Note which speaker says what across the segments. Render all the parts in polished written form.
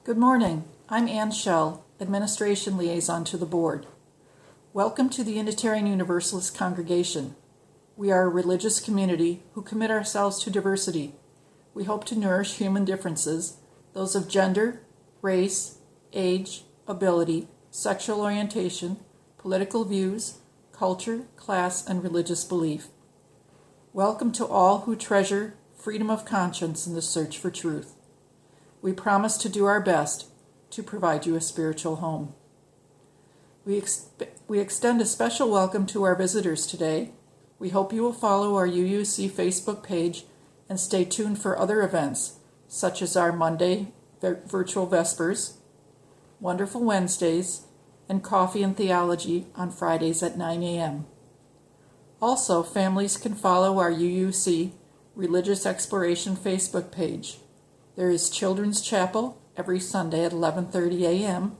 Speaker 1: Good morning. I'm Schell, Administration Liaison to the Board. Welcome to the Unitarian Universalist Congregation. We are a religious community who commit ourselves to diversity. We hope to nourish human differences, those of gender, race, age, ability, sexual orientation, political views, culture, class, and religious belief. Welcome to all who treasure freedom of conscience in the search for truth. We promise to do our best to provide you a spiritual home. We extend a special welcome to our visitors today. We hope you will follow our UUC Facebook page and stay tuned for other events, such as our Monday virtual Vespers, Wonderful Wednesdays, and Coffee and Theology on Fridays at 9 a.m. Also, families can follow our UUC Religious Exploration Facebook page. There is Children's Chapel every Sunday at 11:30 a.m.,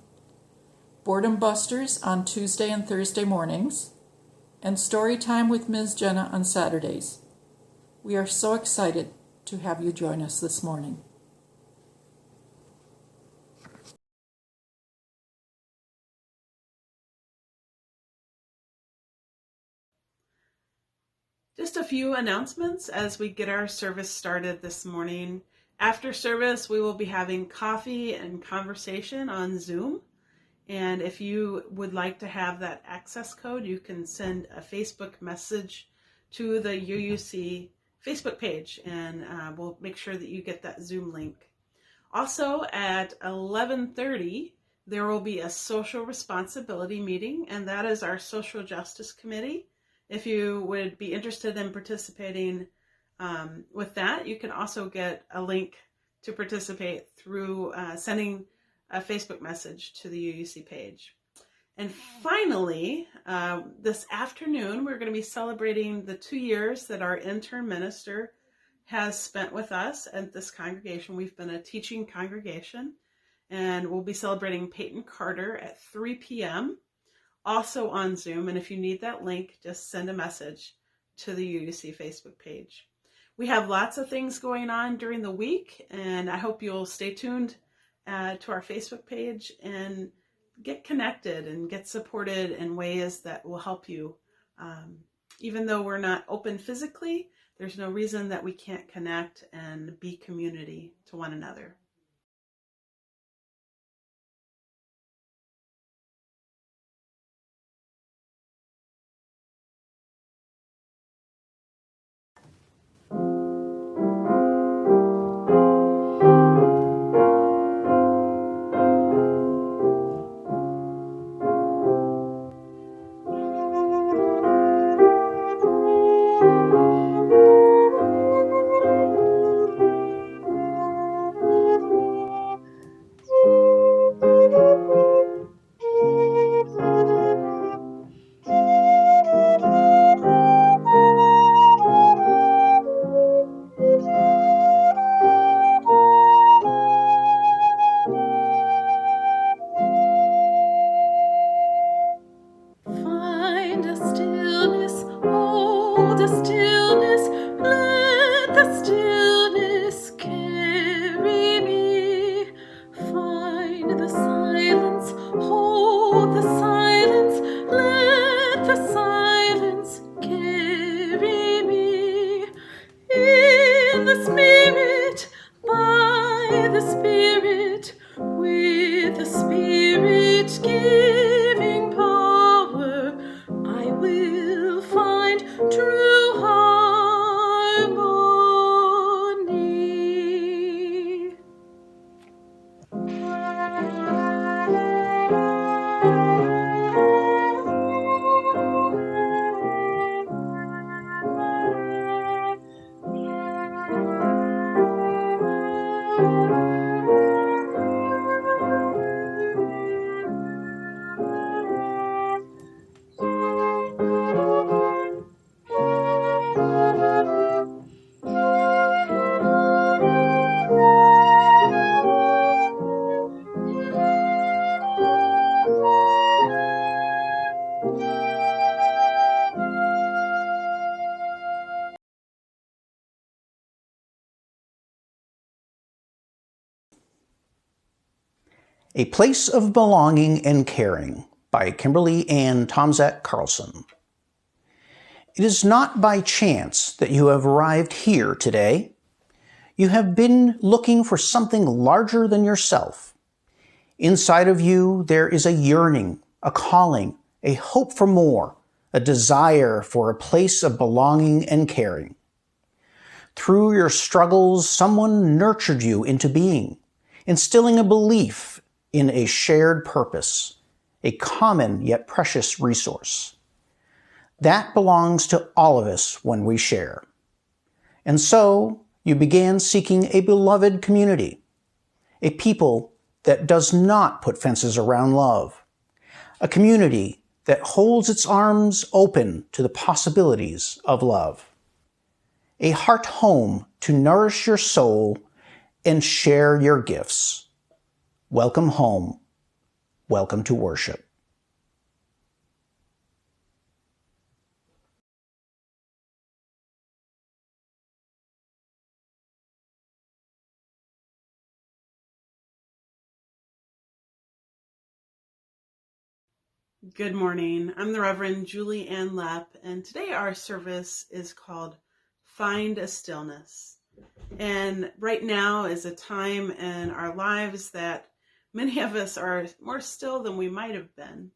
Speaker 1: Boredom Busters on Tuesday and Thursday mornings, and Story Time with Ms. Jenna on Saturdays. We are so excited to have you join us this morning.
Speaker 2: Just a few announcements as we get our service started this morning. After service, we will be having coffee and conversation on Zoom. And if you would like to have that access code, you can send a Facebook message to the UUC Facebook page, and we'll make sure that you get that Zoom link. Also at 11:30, there will be a social responsibility meeting, and that is our Social Justice Committee. If you would be interested in participating with that, you can also get a link to participate through sending a Facebook message to the UUC page. And finally, this afternoon, we're going to be celebrating the 2 years that our intern minister has spent with us at this congregation. We've been a teaching congregation, and we'll be celebrating Peighton Carter at 3 p.m., also on Zoom. And if you need that link, just send a message to the UUC Facebook page. We have lots of things going on during the week, and I hope you'll stay tuned to our Facebook page and get connected and get supported in ways that will help you. Even though we're not open physically, there's no reason that we can't connect and be community to one another.
Speaker 3: A Place of Belonging and Caring by Kimberly Ann Tomczak Carlson. It is not by chance that you have arrived here today. You have been looking for something larger than yourself. Inside of you, there is a yearning, a calling, a hope for more, a desire for a place of belonging and caring. Through your struggles, someone nurtured you into being, instilling a belief in a shared purpose, a common yet precious resource. That belongs to all of us when we share. And so, you began seeking a beloved community, a people that does not put fences around love, a community that holds its arms open to the possibilities of love, a heart home to nourish your soul and share your gifts. Welcome home. Welcome to worship.
Speaker 2: Good morning. I'm the Reverend Julianne Lepp, and today our service is called Find a Stillness. And right now is a time in our lives that many of us are more still than we might have been.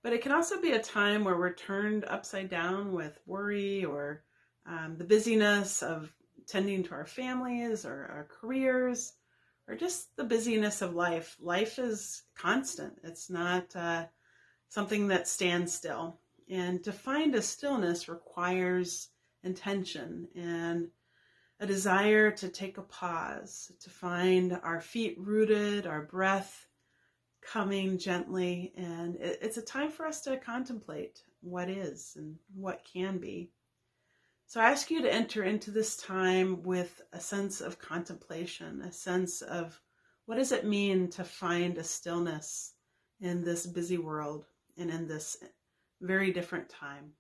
Speaker 2: But it can also be a time where we're turned upside down with worry or the busyness of tending to our families or our careers, or just the busyness of life. Life is constant. It's not something that stands still. And to find a stillness requires intention and a desire to take a pause, to find our feet rooted, our breath coming gently. And it's a time for us to contemplate what is and what can be. So I ask you to enter into this time with a sense of contemplation, a sense of what does it mean to find a stillness in this busy world and in this very different time.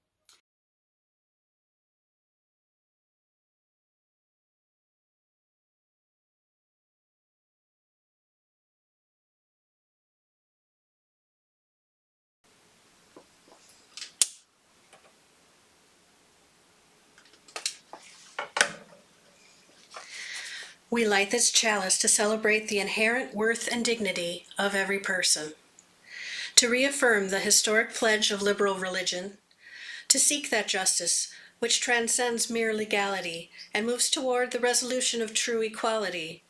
Speaker 4: We light this chalice to celebrate the inherent worth and dignity of every person, to reaffirm the historic pledge of liberal religion, to seek that justice which transcends mere legality and moves toward the resolution of true equality,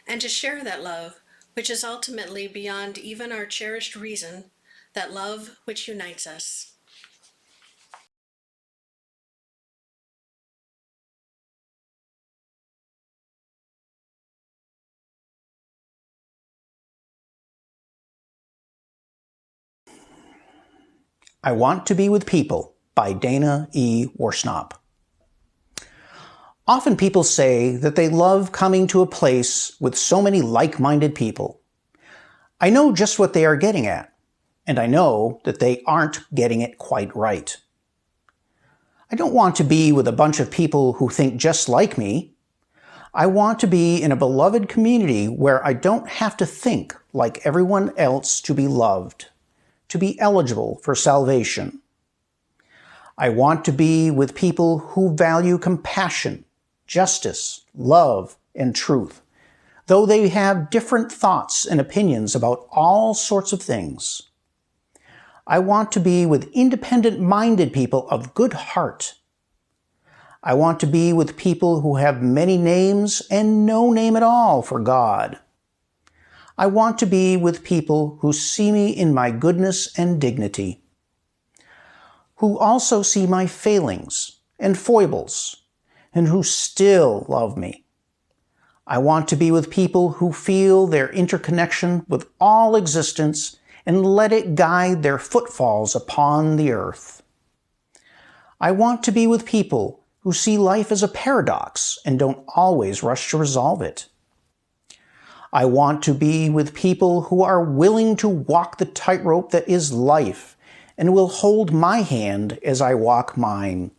Speaker 4: and to share that love which is ultimately beyond even our cherished reason, that love which unites us.
Speaker 3: I Want to Be with People by Dana E. Worsnop. Often people say that they love coming to a place with so many like-minded people. I know just what they are getting at, and I know that they aren't getting it quite right. I don't want to be with a bunch of people who think just like me. I want to be in a beloved community where I don't have to think like everyone else to be loved, to be eligible for salvation. I want to be with people who value compassion, justice, love, and truth, though they have different thoughts and opinions about all sorts of things. I want to be with independent-minded people of good heart. I want to be with people who have many names and no name at all for God. I want to be with people who see me in my goodness and dignity, who also see my failings and foibles, and who still love me. I want to be with people who feel their interconnection with all existence and let it guide their footfalls upon the earth. I want to be with people who see life as a paradox and don't always rush to resolve it. I want to be with people who are willing to walk the tightrope that is life and will hold my hand as I walk mine.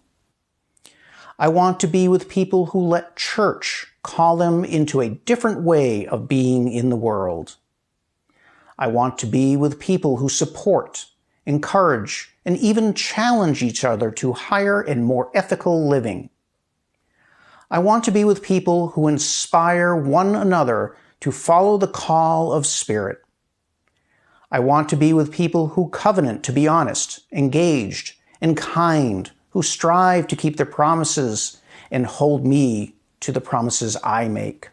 Speaker 3: I want to be with people who let church call them into a different way of being in the world. I want to be with people who support, encourage, and even challenge each other to higher and more ethical living. I want to be with people who inspire one another to follow the call of Spirit. I want to be with people who covenant to be honest, engaged, and kind, who strive to keep their promises and hold me to the promises I make.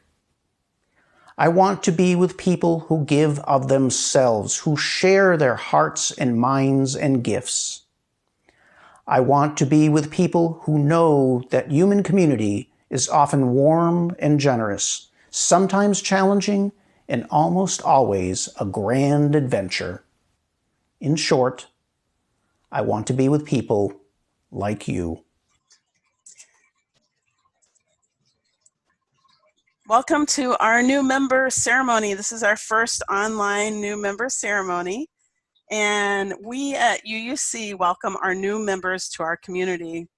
Speaker 3: I want to be with people who give of themselves, who share their hearts and minds and gifts. I want to be with people who know that human community is often warm and generous, sometimes challenging, and almost always a grand adventure. In short, I want to be with people like you.
Speaker 2: Welcome to our new member ceremony. This is our first online new member ceremony. And we at UUC welcome our new members to our community.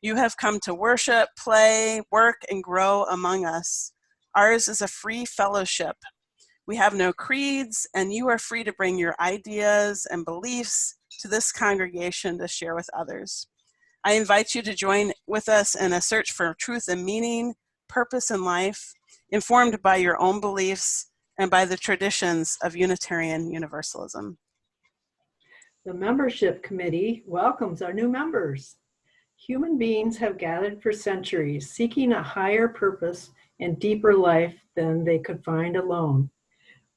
Speaker 2: You have come to worship, play, work, and grow among us. Ours is a free fellowship. We have no creeds, and you are free to bring your ideas and beliefs to this congregation to share with others. I invite you to join with us in a search for truth and meaning, purpose in life, informed by your own beliefs and by the traditions of Unitarian Universalism.
Speaker 5: The membership committee welcomes our new members. Human beings have gathered for centuries, seeking a higher purpose and deeper life than they could find alone.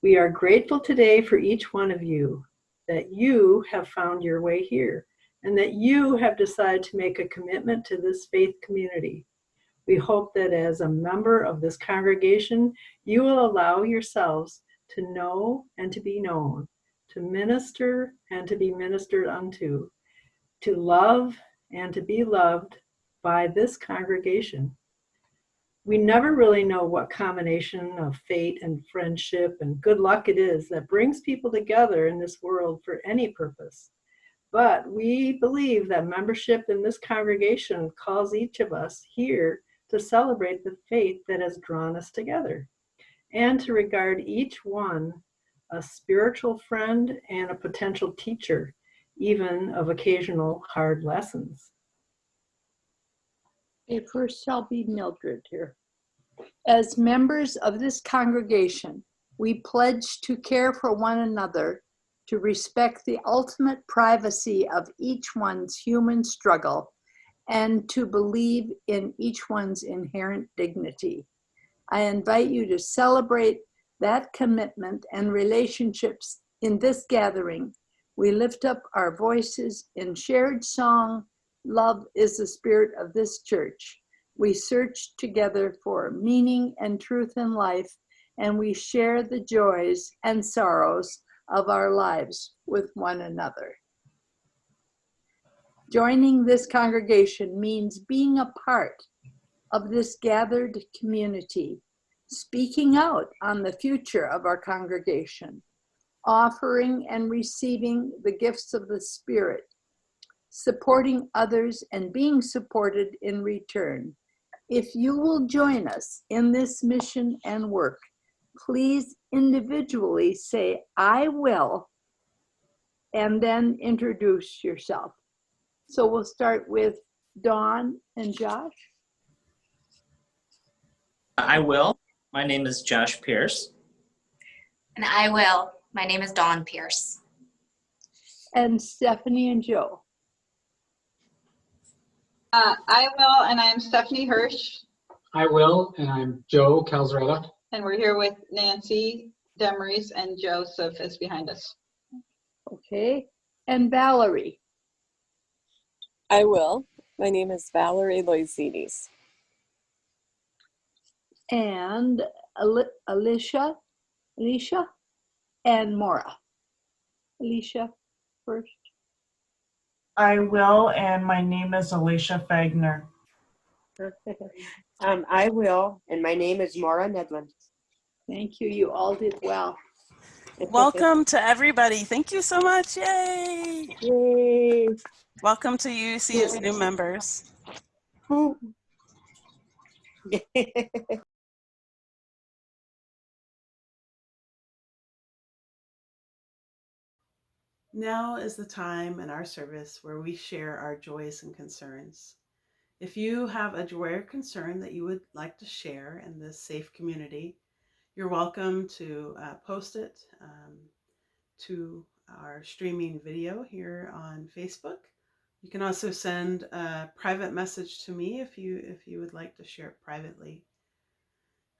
Speaker 5: We are grateful today for each one of you, that you have found your way here, and that you have decided to make a commitment to this faith community. We hope that as a member of this congregation, you will allow yourselves to know and to be known, to minister and to be ministered unto, to love and to be loved by this congregation. We never really know what combination of fate and friendship and good luck it is that brings people together in this world for any purpose. But we believe that membership in this congregation calls each of us here to celebrate the faith that has drawn us together, and to regard each one a spiritual friend and a potential teacher, even of occasional hard lessons.
Speaker 6: Okay, first I'll be Mildred here. As members of this congregation, we pledge to care for one another, to respect the ultimate privacy of each one's human struggle, and to believe in each one's inherent dignity. I invite you to celebrate that commitment and relationships in this gathering. We lift up our voices in shared song, "Love is the spirit of this church." We search together for meaning and truth in life, and we share the joys and sorrows of our lives with one another. Joining this congregation means being a part of this gathered community, speaking out on the future of our congregation, offering and receiving the gifts of the Spirit, supporting others and being supported in return. If you will join us in this mission and work, please individually say, "I will," and then introduce yourself. So we'll start with Dawn and Josh.
Speaker 7: I will. My name is Josh Pierce.
Speaker 8: And I will. My name is Dawn Pierce.
Speaker 6: And Stephanie and Joe.
Speaker 9: I will, and I'm Stephanie Hirsch.
Speaker 10: I will, and I'm Joe Calzarella.
Speaker 9: And we're here with Nancy Demeries, and Joseph is behind us.
Speaker 6: Okay. And Valerie.
Speaker 11: I will. My name is Valerie Loizides.
Speaker 6: And Alicia, and Maura. Alicia first.
Speaker 12: I will, and my name is Alicia Fagner.
Speaker 13: I will, and my name is Maura Nedlund.
Speaker 6: Thank you. You all did well.
Speaker 2: Welcome to everybody. Thank you so much. Yay!
Speaker 13: Yay!
Speaker 2: Welcome to UC's new members. Now is the time in our service where we share our joys and concerns. If you have a joy or concern that you would like to share in this safe community, you're welcome to post it to our streaming video here on Facebook. You can also send a private message to me if you would like to share it privately.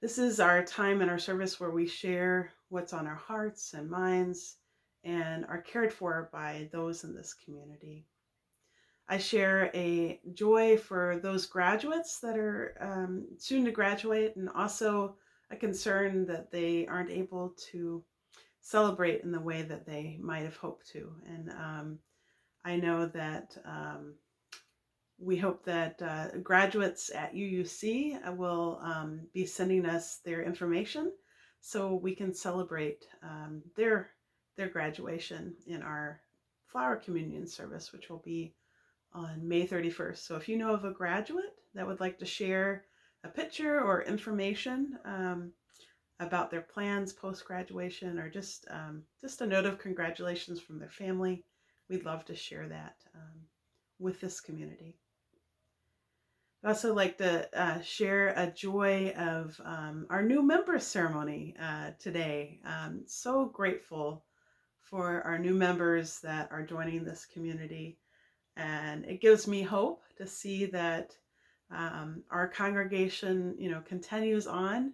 Speaker 2: This is our time in our service where we share what's on our hearts and minds and are cared for by those in this community. I share a joy for those graduates that are soon to graduate, and also a concern that they aren't able to celebrate in the way that they might have hoped to. And I know that we hope that graduates at UUC will be sending us their information so we can celebrate their graduation in our flower communion service, which will be on May 31st. So if you know of a graduate that would like to share a picture or information about their plans post-graduation, or just a note of congratulations from their family, we'd love to share that with this community. I'd also like to share a joy of our new member ceremony today. So grateful for our new members that are joining this community. And it gives me hope to see that our congregation, continues on,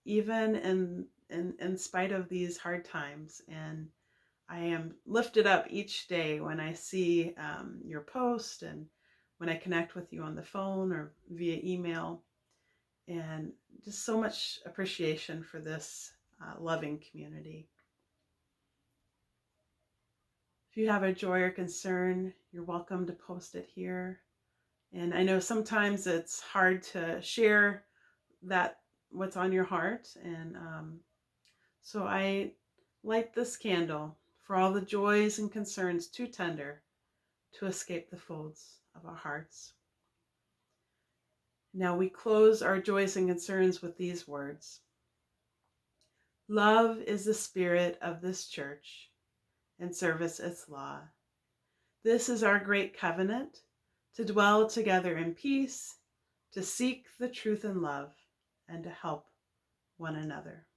Speaker 2: even in spite of these hard times. And I am lifted up each day when I see your post and when I connect with you on the phone or via email. And just so much appreciation for this loving community. If you have a joy or concern, you're welcome to post it here. And I know sometimes it's hard to share what's on your heart. And so I light this candle for all the joys and concerns too tender to escape the folds of our hearts. Now we close our joys and concerns with these words. Love is the spirit of this church, and service its law. This is our great covenant, to dwell together in peace, to seek the truth in love, and to help one another.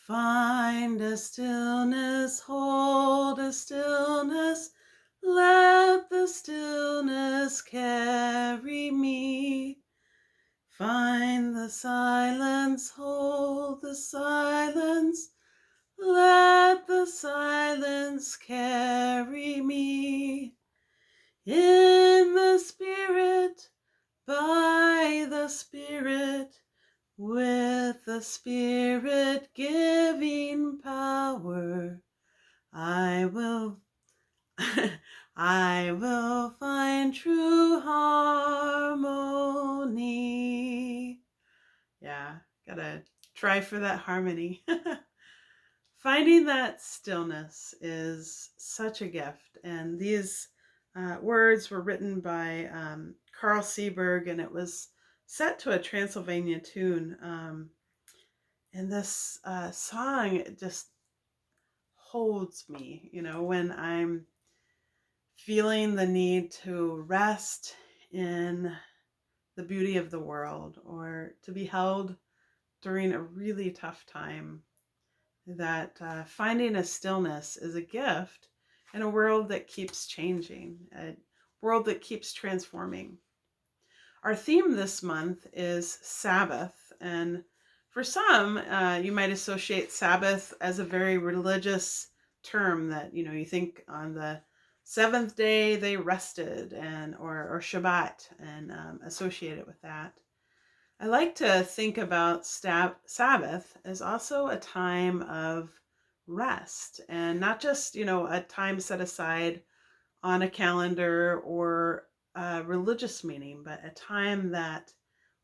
Speaker 2: Find a stillness, hold a stillness, let the stillness carry me. Find the silence, hold the silence, let the silence carry me. In the Spirit, by the Spirit, with the Spirit giving power, I will I will find true harmony. Yeah, gotta try for that harmony. Finding that stillness is such a gift. And these words were written by Carl Seberg, and it was set to a Transylvania tune. And this song, it just holds me, when I'm feeling the need to rest in the beauty of the world, or to be held during a really tough time, that finding a stillness is a gift in a world that keeps changing, a world that keeps transforming. Our theme this month is Sabbath, and for some, you might associate Sabbath as a very religious term that, you think on the seventh day they rested, or Shabbat, and associate it with that. I like to think about Sabbath as also a time of rest, and not just, a time set aside on a calendar or a religious meaning, but a time that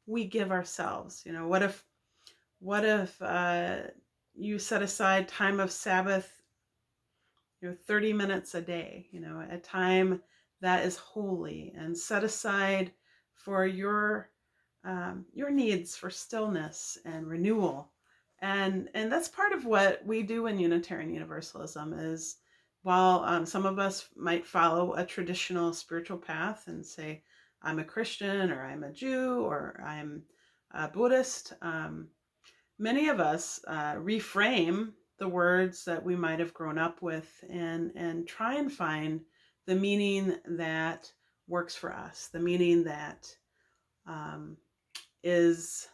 Speaker 2: we give ourselves. What if you set aside time of Sabbath, 30 minutes a day, a time that is holy and set aside for your needs for stillness and renewal. And that's part of what we do in Unitarian Universalism is, while some of us might follow a traditional spiritual path and say, I'm a Christian, or I'm a Jew, or I'm a Buddhist, many of us reframe the words that we might have grown up with, and try and find the meaning that works for us, the meaning that is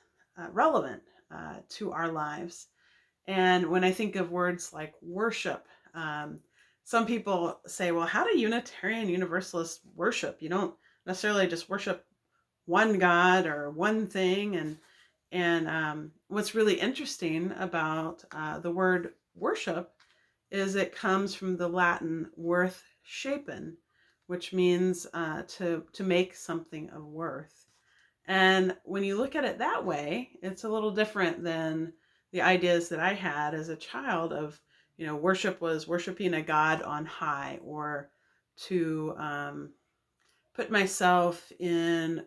Speaker 2: relevant to our lives. And when I think of words like worship, some people say, well, how do Unitarian Universalists worship? You don't necessarily just worship one God or one thing. And what's really interesting about the word worship is it comes from the Latin worth shapen, which means to make something of worth. And when you look at it that way, it's a little different than the ideas that I had as a child of, worship was worshiping a God on high, or to put myself in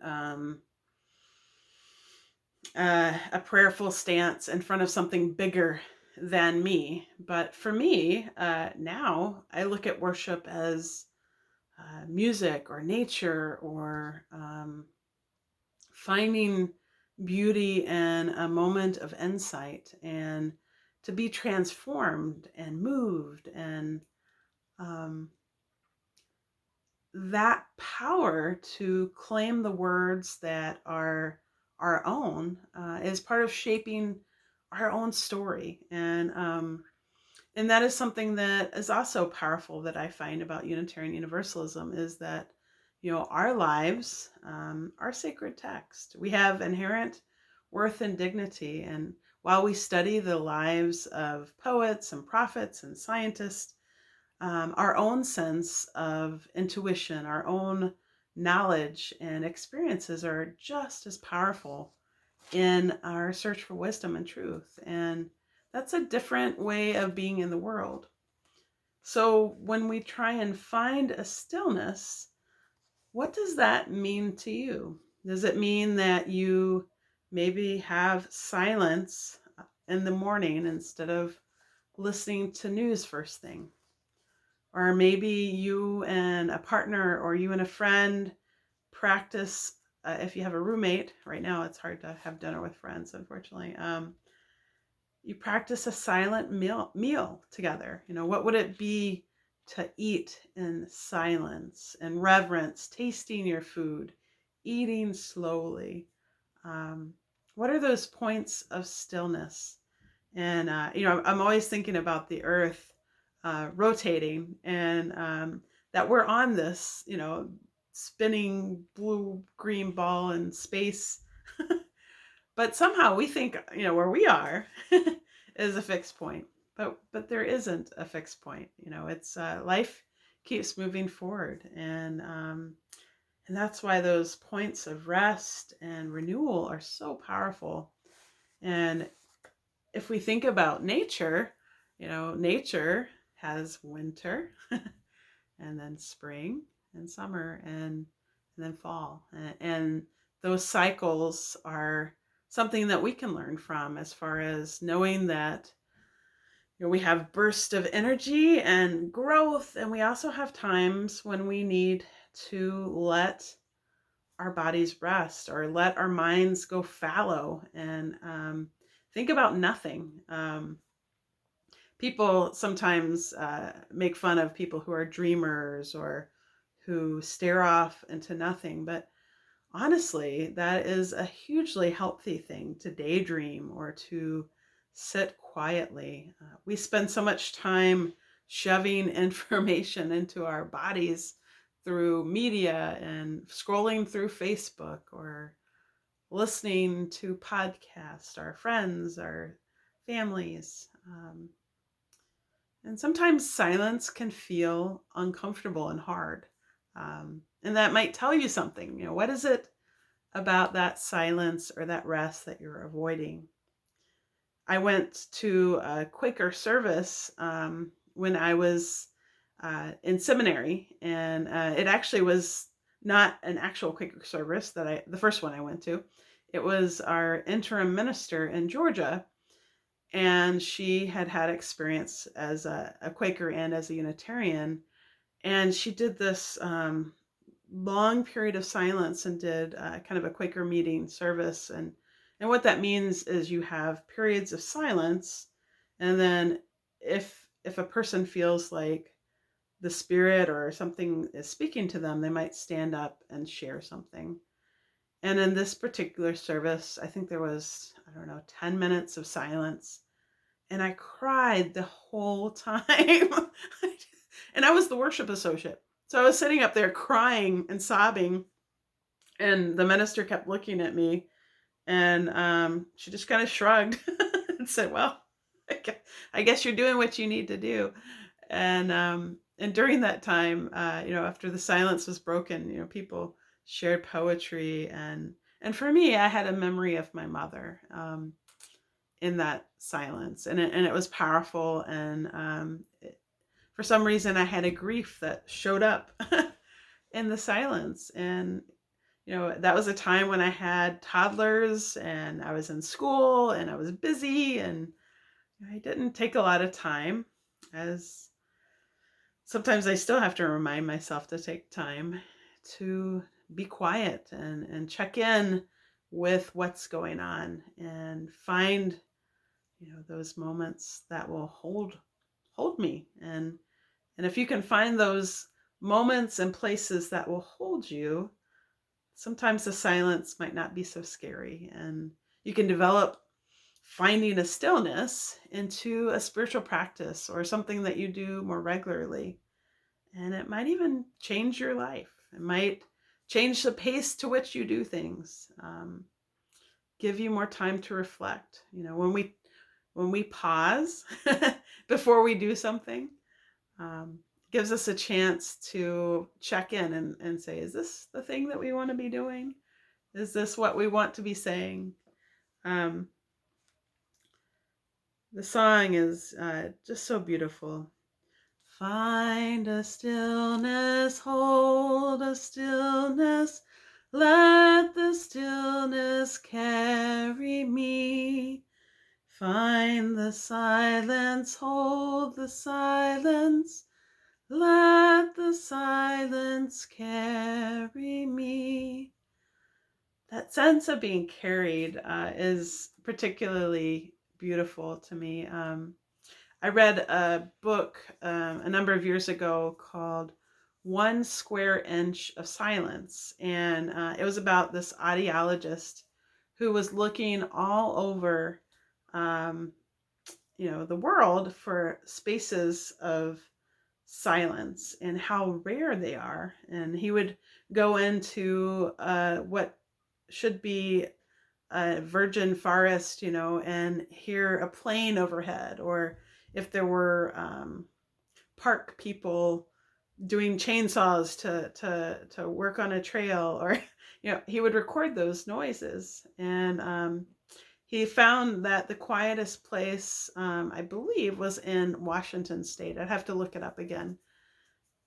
Speaker 2: a prayerful stance in front of something bigger than me. But for me, now I look at worship as music or nature, or finding beauty in a moment of insight, and to be transformed and moved, and that power to claim the words that are our own is part of shaping our own story. And that is something that is also powerful that I find about Unitarian Universalism, is that, our lives are sacred text. We have inherent worth and dignity. And while we study the lives of poets and prophets and scientists, our own sense of intuition, our own knowledge and experiences are just as powerful in our search for wisdom and truth. And that's a different way of being in the world. So when we try and find a stillness, what does that mean to you? Does it mean that you maybe have silence in the morning instead of listening to news first thing? Or maybe you and a partner, or you and a friend practice, if you have a roommate. Right now it's hard to have dinner with friends, unfortunately. you practice a silent meal together. What would it be to eat in silence and reverence, tasting your food, eating slowly? What are those points of stillness? And, I'm always thinking about the earth rotating, and that we're on this, spinning blue-green ball in space. But somehow we think, where we are is a fixed point. But there isn't a fixed point. It's life keeps moving forward, and that's why those points of rest and renewal are so powerful. And if we think about nature, nature has winter and then spring and summer and then fall. And those cycles are something that we can learn from, as far as knowing that we have bursts of energy and growth, and we also have times when we need to let our bodies rest, or let our minds go fallow and think about nothing. People sometimes make fun of people who are dreamers or who stare off into nothing, but honestly, that is a hugely healthy thing, to daydream or to sit quietly. We spend so much time shoving information into our bodies through media and scrolling through Facebook or listening to podcasts, our friends, our families. And sometimes silence can feel uncomfortable and hard. And that might tell you something. What is it about that silence or that rest that you're avoiding? I went to a Quaker service when I was in seminary, and it actually was not an actual Quaker service the first one I went to. It was our interim minister in Georgia, and she had experience as a Quaker and as a Unitarian, and she did this long period of silence and did kind of a Quaker meeting service. And what that means is you have periods of silence, and then if a person feels like the Spirit or something is speaking to them, they might stand up and share something. And in this particular service, I think there was, 10 minutes of silence. And I cried the whole time. And I was the worship associate. So I was sitting up there crying and sobbing. And the minister kept looking at me. And she just kind of shrugged and said, well, I guess you're doing what you need to do. And during that time, after the silence was broken, people shared poetry. And for me, I had a memory of my mother in that silence. And it was powerful. And for some reason, I had a grief that showed up in the silence. And, that was a time when I had toddlers and I was in school and I was busy, and I didn't take a lot of time, as sometimes I still have to remind myself to take time to be quiet and check in with what's going on and find, those moments that will hold me. And if you can find those moments and places that will hold you, sometimes the silence might not be so scary, and you can develop finding a stillness into a spiritual practice or something that you do more regularly. And it might even change your life. It might change the pace to which you do things, give you more time to reflect. When we pause before we do something, gives us a chance to check in and say, is this the thing that we want to be doing? Is this what we want to be saying? The song is just so beautiful. Find a stillness, hold a stillness, let the stillness carry me. Find the silence, hold the silence, let the silence carry me. That sense of being carried is particularly beautiful to me. I read a book a number of years ago called 1 Square Inch of Silence. And it was about this audiologist who was looking all over, the world for spaces of silence and how rare they are. And he would go into what should be a virgin forest, and hear a plane overhead, or if there were park people doing chainsaws to work on a trail, or he would record those noises. And he found that the quietest place, I believe, was in Washington State. I'd have to look it up again.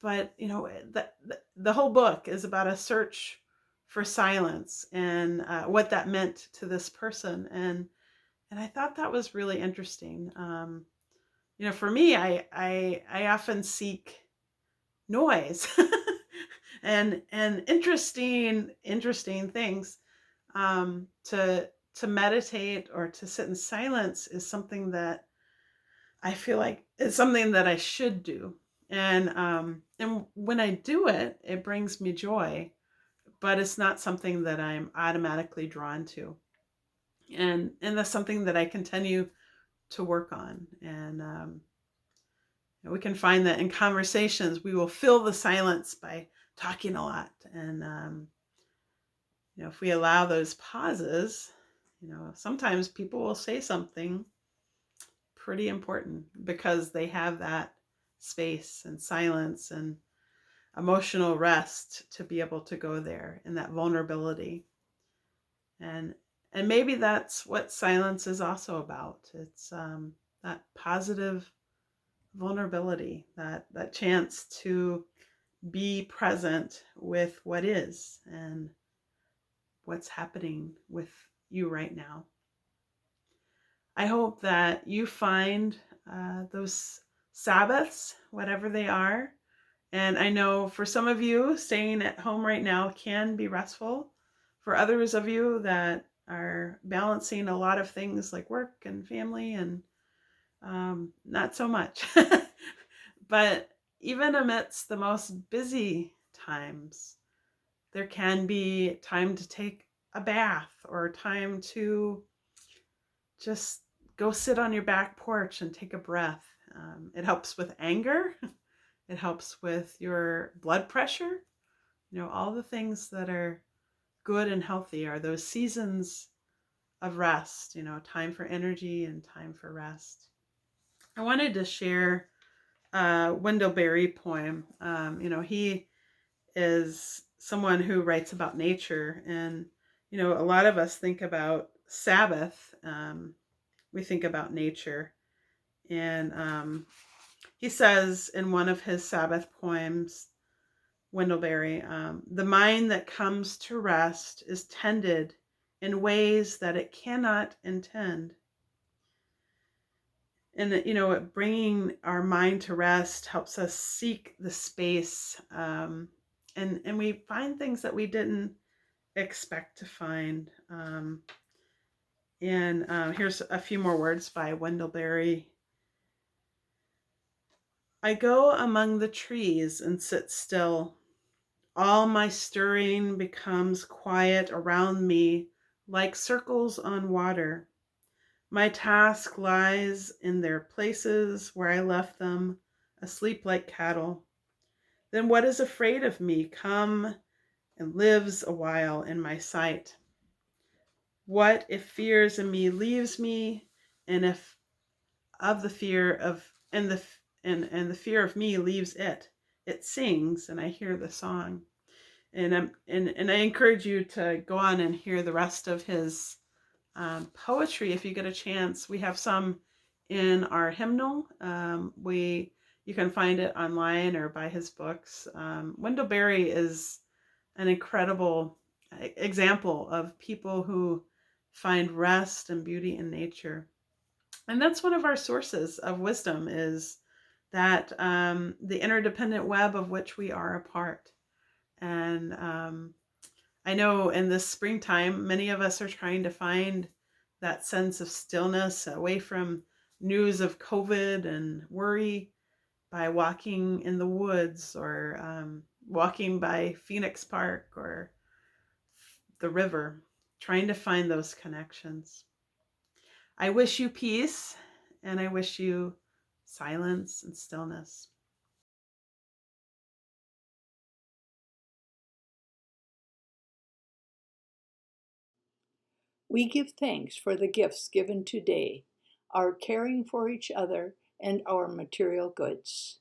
Speaker 2: But the whole book is about a search for silence and what that meant to this person. And I thought that was really interesting. For me, I often seek noise and interesting things. To meditate or to sit in silence is something that I feel like is something that I should do. And when I do it, it brings me joy, but it's not something that I'm automatically drawn to. And that's something that I continue to work on. And we can find that in conversations, we will fill the silence by talking a lot. And if we allow those pauses, sometimes people will say something pretty important because they have that space and silence and emotional rest to be able to go there, and that vulnerability. And maybe that's what silence is also about. It's that positive vulnerability, that chance to be present with what is and what's happening with you right now. I hope that you find those Sabbaths, whatever they are. And I know for some of you, staying at home right now can be restful. For others of you that are balancing a lot of things like work and family, and not so much. But even amidst the most busy times, there can be time to take a bath or time to just go sit on your back porch and take a breath. It helps with anger. It helps with your blood pressure. All the things that are good and healthy are those seasons of rest, time for energy and time for rest. I wanted to share a Wendell Berry poem. He is someone who writes about nature, and a lot of us think about Sabbath. We think about nature, and he says in one of his Sabbath poems, Wendell Berry, the mind that comes to rest is tended in ways that it cannot intend. And bringing our mind to rest helps us seek the space, and we find things that we didn't expect to find. And here's a few more words by Wendell Berry. I go among the trees and sit still. All my stirring becomes quiet around me, like circles on water. My task lies in their places where I left them, asleep like cattle. Then what is afraid of me come and lives a while in my sight? What if fears in me leaves me, and if of the fear of and the fear of me leaves it? It sings, and I hear the song. And I encourage you to go on and hear the rest of his poetry if you get a chance. We have some in our hymnal. You can find it online or buy his books. Wendell Berry is an incredible example of people who find rest and beauty in nature. And that's one of our sources of wisdom, is that the interdependent web of which we are a part. And I know in this springtime, many of us are trying to find that sense of stillness away from news of COVID and worry by walking in the woods or walking by Phoenix Park or the river, trying to find those connections. I wish you peace, and I wish you silence and stillness.
Speaker 6: We give thanks for the gifts given today, our caring for each other, and our material goods.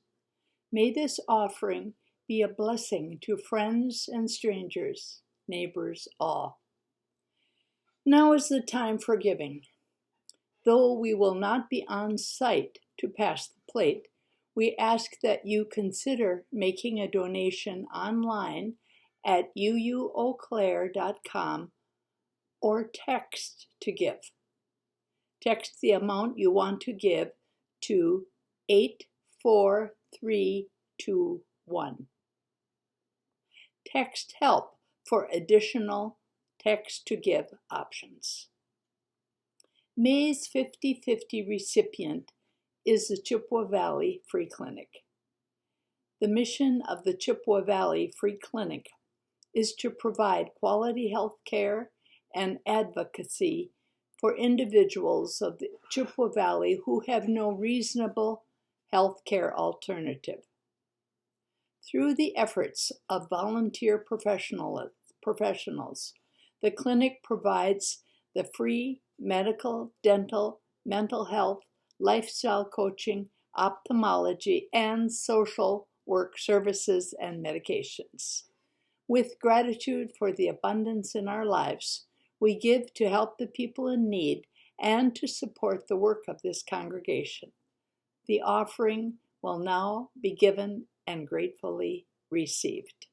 Speaker 6: May this offering be a blessing to friends and strangers, neighbors all. Now is the time for giving. Though we will not be on site to pass the plate, we ask that you consider making a donation online at uueauclair.com or text to give. Text the amount you want to give to 84321. Text HELP for additional text to give options. May's 50/50 recipient is the Chippewa Valley Free Clinic. The mission of the Chippewa Valley Free Clinic is to provide quality health care and advocacy for individuals of the Chippewa Valley who have no reasonable health care alternative. Through the efforts of volunteer professionals, the clinic provides the free medical, dental, mental health, lifestyle coaching, ophthalmology, and social work services and medications. With gratitude for the abundance in our lives, we give to help the people in need and to support the work of this congregation. The offering will now be given and gratefully received.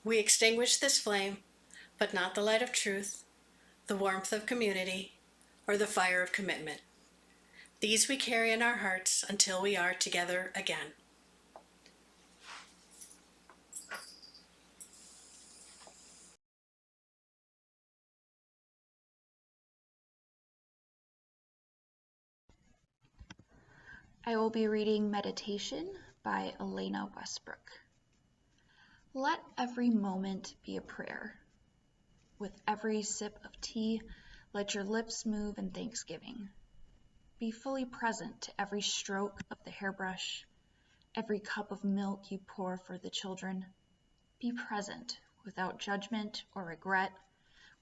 Speaker 6: We extinguish this flame, but not the light of truth, the warmth of community, or the fire of commitment. These we carry in our hearts until we are together again.
Speaker 14: I will be reading Meditation by Elena Westbrook. Let every moment be a prayer. With every sip of tea, let your lips move in thanksgiving. Be fully present to every stroke of the hairbrush, every cup of milk you pour for the children. Be present without judgment or regret,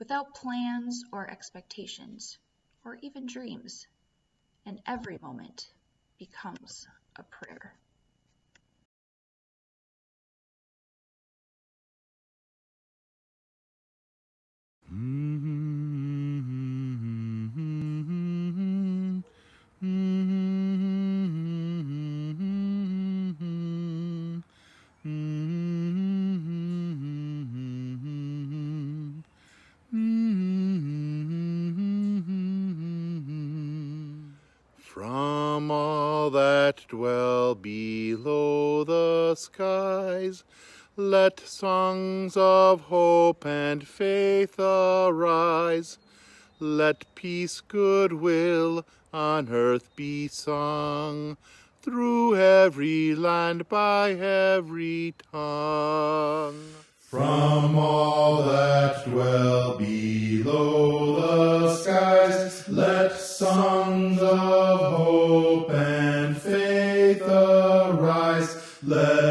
Speaker 14: without plans or expectations, or even dreams. And every moment becomes a prayer.
Speaker 15: From all that dwell below the skies, let songs of hope and faith arise. Let peace, goodwill on earth be sung, through every land by every tongue.
Speaker 16: From all that dwell below the skies, let songs of hope and faith arise. Let